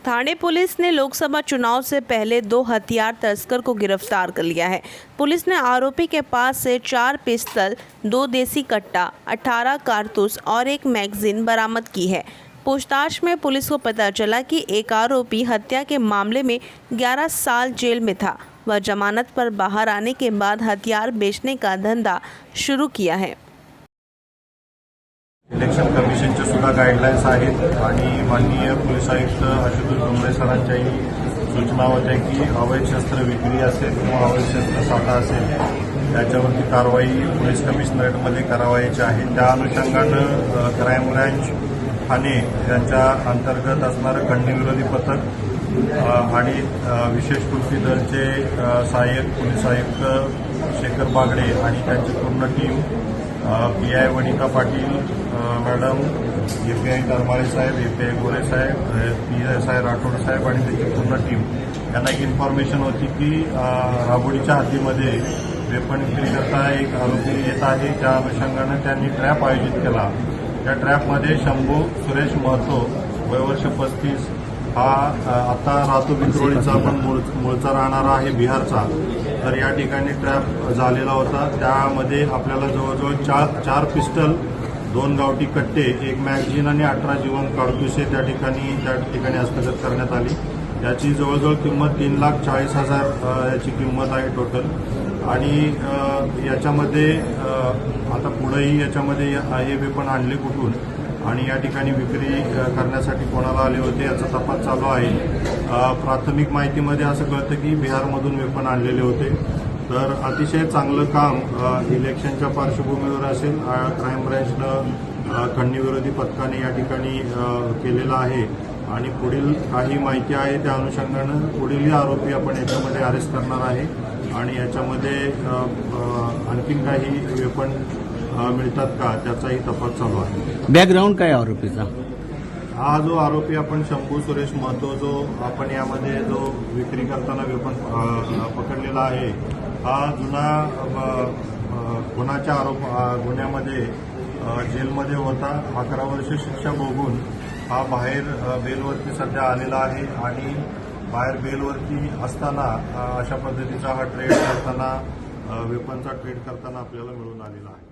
थाने police ने लोकसभा चुनाव से पहले 2 हथियार तस्कर को गिरफ्तार कर लिया है। पुलिस ने आरोपी के पास से 4 पिस्तल, 2 देसी कट्टा, 18 कारतूस और 1 मैगजीन बरामद की है। पूछताछ में पुलिस को पता चला कि एक आरोपी हत्या के मामले में 11 साल जेल में था। वह जमानत पर बाहर आने के बाद हथियार बेचने का धंधा शुरू किया है। इलेक्शन कमिशनच्या सुद्धा गाईडलाईन्स आहेत आणि माननीय पोलीस आयुक्त आशुतोष डोंगरे सरांच्याही सूचना होत्या की अवैध शस्त्र विक्री असेल किंवा अवैध शस्त्र साठा असेल याच्यावरती कारवाई पोलीस कमिशनरेटमध्ये करावायची आहे। त्या अनुषंगानं क्राईम ब्रँच ठाणे यांच्या अंतर्गत असणारं खंडणीविरोधी पथक आणि विशेष कृती दलचे सहाय्यक पोलीस आयुक्त शेखर बागडे आणि त्यांची पूर्ण team PI Vanita Patil madam, API Darmale साहेब, एपीआय गोरे साहेब, पीएसआय राठोड साहेब आणि त्याची पूर्ण टीम यांना एक इन्फॉर्मेशन होती की राबोडीच्या हद्दीमध्ये वेपन विक्री करता एक आरोपी येत आहे। त्या अनुषंगानं त्यांनी ट्रॅप आयोजित केला। त्या ट्रॅपमध्ये शंभू सुरेश महतो वय वर्ष 35 हा आता राहतो विक्रोळीचा पण मूळचा राहणारा आहे बिहारचा। तर या ठिकाणी ट्रॅप झालेला होता। त्यामध्ये आपल्याला जवळजवळ 4 पिस्टल, 2 गावठी कट्टे, 1 मॅगझीन आणि 18 जिवंत कारतुसे त्या ठिकाणी हस्तगत करण्यात आली। याची जवळजवळ किंमत 3,40,000 याची किंमत आहे टोटल। आणि याच्यामध्ये आता पुढेही याच्यामध्ये हे वेपन आणले कुठून आणि या ठिकाणी विक्री करण्यासाठी कोणाला आले होते याचा तपास चालू आहे। प्राथमिक माहितीमध्ये असं कळतं की बिहारमधून वेपन आणलेले होते। तर अतिशय चांगलं काम इलेक्शनच्या पार्श्वभूमीवर असेल क्राईम ब्रँचनं खंडणीविरोधी पथकाने या ठिकाणी केलेलं आहे आणि पुढील काही माहिती आहे त्या अनुषंगानं पुढील आरोपी आपण याच्यामध्ये अरेस्ट करणार आहे आणि याच्यामध्ये आणखीन काही वेपन मिळतात का त्याचाही तपास चालू आहे। बॅकग्राऊंड काय आरोपीचा? हा जो आरोपी आपण शंभू सुरेश महतो जो आपण यामध्ये जो विक्री करताना वेपन पकडलेला आहे हा जुना खुनाच्या गुन्ह्यामध्ये जेलमध्ये होता। 11 वर्ष शिक्षा भोगून हा बाहेर बेलवरती सध्या आलेला आहे आणि बाहेर बेलवरती असताना अशा पद्धतीचा हा ट्रेड करताना वेपनचा ट्रेड करताना आपल्याला मिळून आलेला आहे।